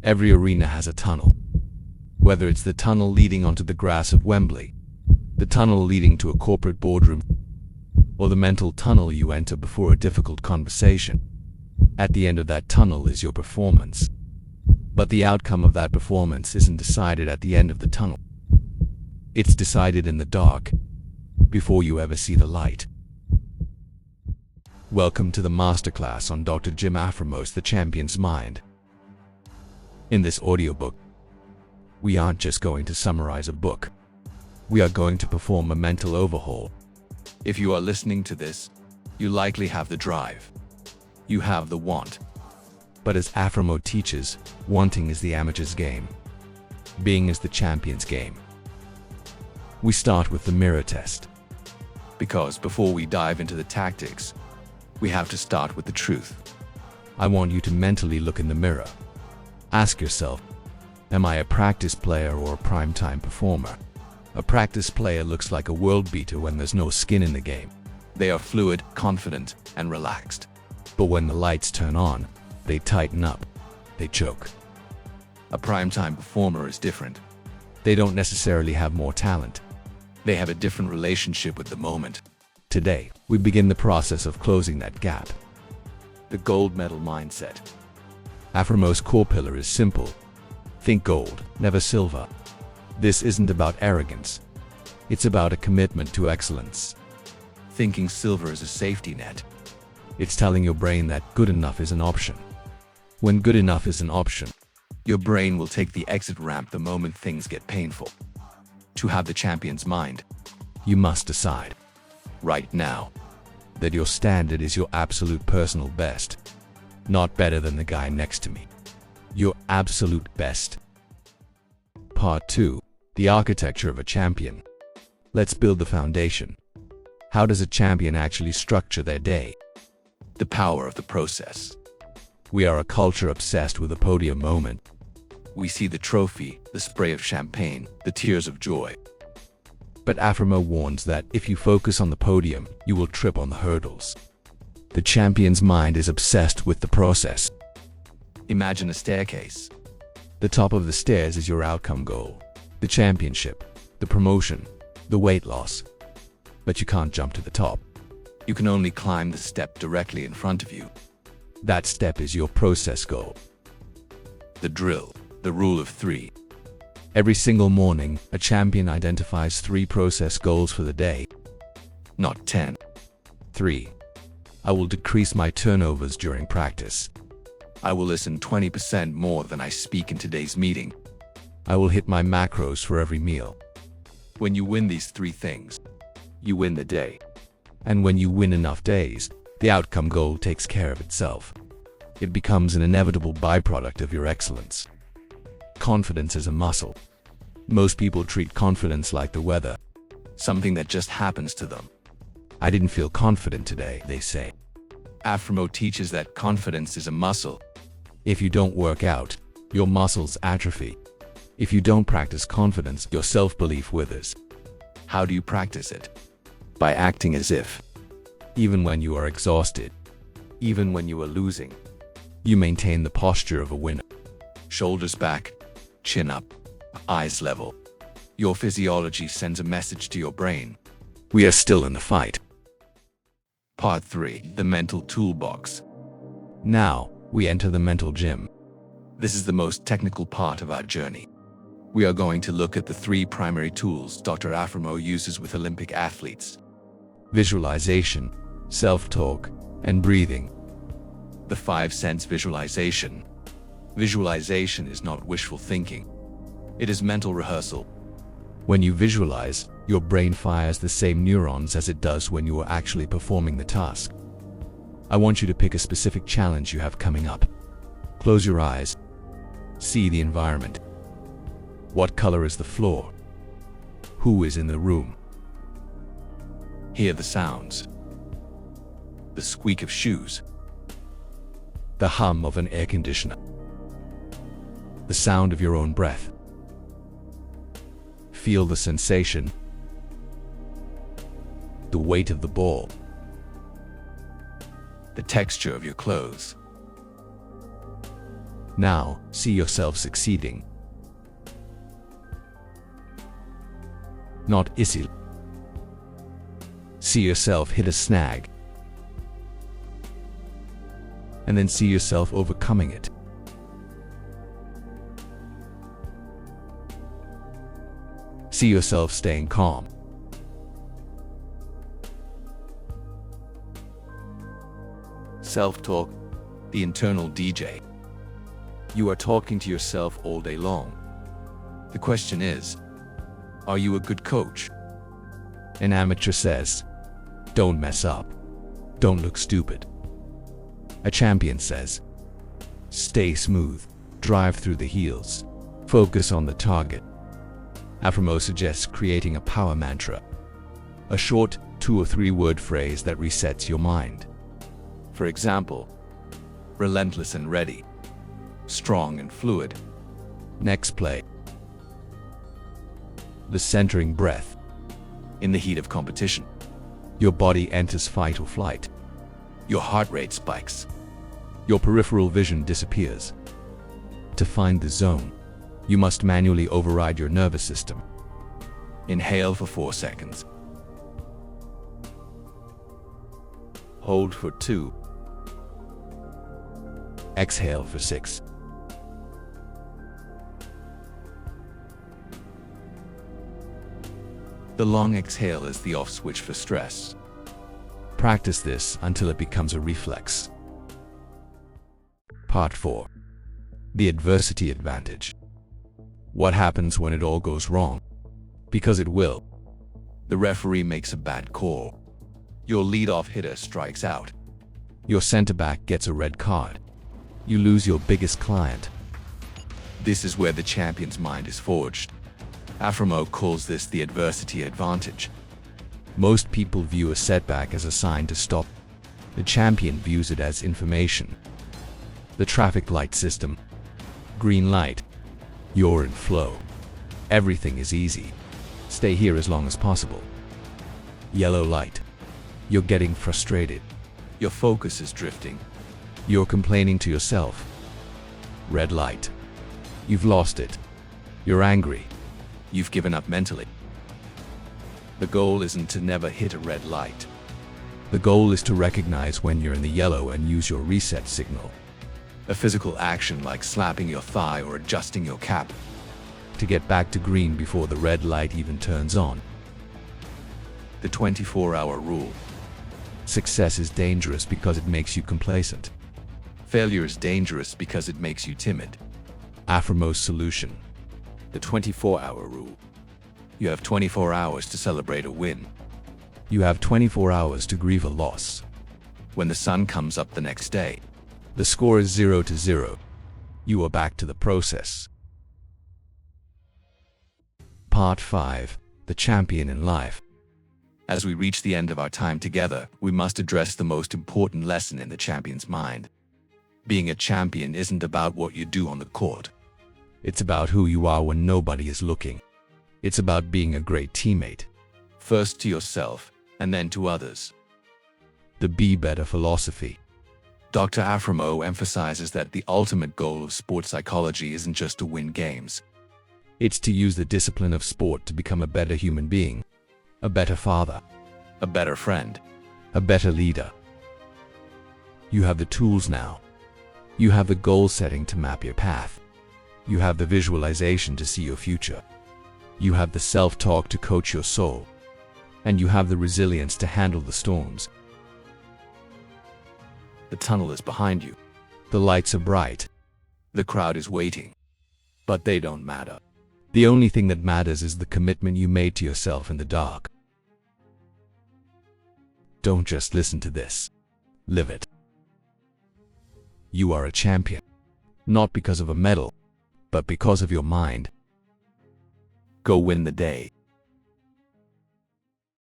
Every arena has a tunnel. Whether it's the tunnel leading onto the grass of Wembley, the tunnel leading to a corporate boardroom, or the mental tunnel you enter before a difficult conversation, at the end of that tunnel is your performance. But the outcome of that performance isn't decided at the end of the tunnel. It's decided in the dark, before you ever see the light. Welcome to the masterclass on Dr. Jim Afremow's The Champion's Mind. In this audiobook, we aren't just going to summarize a book. We are going to perform a mental overhaul. If you are listening to this, you likely have the drive. You have the want. But as Afremow teaches, wanting is the amateur's game. Being is the champion's game. We start with the mirror test. Because before we dive into the tactics, we have to start with the truth. I want you to mentally look in the mirror. Ask yourself, am I a practice player or a primetime performer? A practice player looks like a world beater when there's no skin in the game. They are fluid, confident, and relaxed. But when the lights turn on, they tighten up. They choke. A primetime performer is different. They don't necessarily have more talent. They have a different relationship with the moment. Today, we begin the process of closing that gap. The gold medal mindset. Afremow's core pillar is simple. Think gold, never silver. This isn't about arrogance. It's about a commitment to excellence. Thinking silver is a safety net. It's telling your brain that good enough is an option. When good enough is an option, your brain will take the exit ramp the moment things get painful. To have the champion's mind, you must decide, right now, that your standard is your absolute personal best. Not better than the guy next to me. Your absolute best. Part 2. The architecture of a champion. Let's build the foundation. How does a champion actually structure their day? The power of the process. We are a culture obsessed with a podium moment. We see the trophy, the spray of champagne, the tears of joy. But Afremow warns that if you focus on the podium, you will trip on the hurdles. The champion's mind is obsessed with the process. Imagine a staircase. The top of the stairs is your outcome goal. The championship, the promotion, the weight loss. But you can't jump to the top. You can only climb the step directly in front of you. That step is your process goal. The drill, the rule of 3. Every single morning, a champion identifies 3 process goals for the day. Not 10. 3. I will decrease my turnovers during practice. I will listen 20% more than I speak in today's meeting. I will hit my macros for every meal. When you win these 3 things, you win the day. And when you win enough days, the outcome goal takes care of itself. It becomes an inevitable byproduct of your excellence. Confidence is a muscle. Most people treat confidence like the weather, something that just happens to them. I didn't feel confident today, they say. Afremow teaches that confidence is a muscle. If you don't work out, your muscles atrophy. If you don't practice confidence, your self-belief withers. How do you practice it? By acting as if. Even when you are exhausted, even when you are losing, you maintain the posture of a winner. Shoulders back, chin up, eyes level. Your physiology sends a message to your brain. We are still in the fight. Part 3. The mental toolbox. Now, we enter the mental gym. This is the most technical part of our journey. We are going to look at the 3 primary tools Dr. Afremow uses with Olympic athletes. Visualization, self-talk, and breathing. The 5-sense visualization. Visualization is not wishful thinking. It is mental rehearsal. When you visualize, your brain fires the same neurons as it does when you are actually performing the task. I want you to pick a specific challenge you have coming up. Close your eyes. See the environment. What color is the floor? Who is in the room? Hear the sounds. The squeak of shoes. The hum of an air conditioner. The sound of your own breath. Feel the sensation. The weight of the ball. The texture of your clothes. Now, see yourself succeeding. Not easy. See yourself hit a snag, and then see yourself overcoming it. See yourself staying calm. Self-talk, the internal DJ. You are talking to yourself all day long. The question is, are you a good coach? An amateur says, don't mess up. Don't look stupid. A champion says, stay smooth. Drive through the heels. Focus on the target. Afremow suggests creating a power mantra, a short 2 or 3 word phrase that resets your mind. For example, relentless and ready, strong and fluid. Next play. The centering breath. In the heat of competition, your body enters fight or flight. Your heart rate spikes. Your peripheral vision disappears. To find the zone, you must manually override your nervous system. Inhale for 4 seconds. Hold for 2. Exhale for 6. The long exhale is the off switch for stress. Practice this until it becomes a reflex. Part 4. The adversity advantage. What happens when it all goes wrong? Because it will. The referee makes a bad call. Your lead-off hitter strikes out. Your center-back gets a red card. You lose your biggest client. This is where the champion's mind is forged. Afremow calls this the adversity advantage. Most people view a setback as a sign to stop. The champion views it as information. The traffic light system. Green light. You're in flow. Everything is easy. Stay here as long as possible. Yellow light. You're getting frustrated. Your focus is drifting. You're complaining to yourself. Red light. You've lost it. You're angry. You've given up mentally. The goal isn't to never hit a red light. The goal is to recognize when you're in the yellow and use your reset signal. A physical action like slapping your thigh or adjusting your cap. To get back to green before the red light even turns on. The 24-hour rule. Success is dangerous because it makes you complacent. Failure is dangerous because it makes you timid. Afremow's solution. The 24-hour rule. You have 24 hours to celebrate a win. You have 24 hours to grieve a loss. When the sun comes up the next day, the score is 0-0. You are back to the process. Part 5. The champion in life. As we reach the end of our time together, we must address the most important lesson in the champion's mind. Being a champion isn't about what you do on the court. It's about who you are when nobody is looking. It's about being a great teammate. First to yourself, and then to others. The Be Better philosophy. Dr. Afremow emphasizes that the ultimate goal of sports psychology isn't just to win games. It's to use the discipline of sport to become a better human being, a better father, a better friend, a better leader. You have the tools now. You have the goal setting to map your path. You have the visualization to see your future. You have the self-talk to coach your soul. And you have the resilience to handle the storms. The tunnel is behind you. The lights are bright. The crowd is waiting. But they don't matter. The only thing that matters is the commitment you made to yourself in the dark. Don't just listen to this. Live it. You are a champion. Not because of a medal, but because of your mind. Go win the day.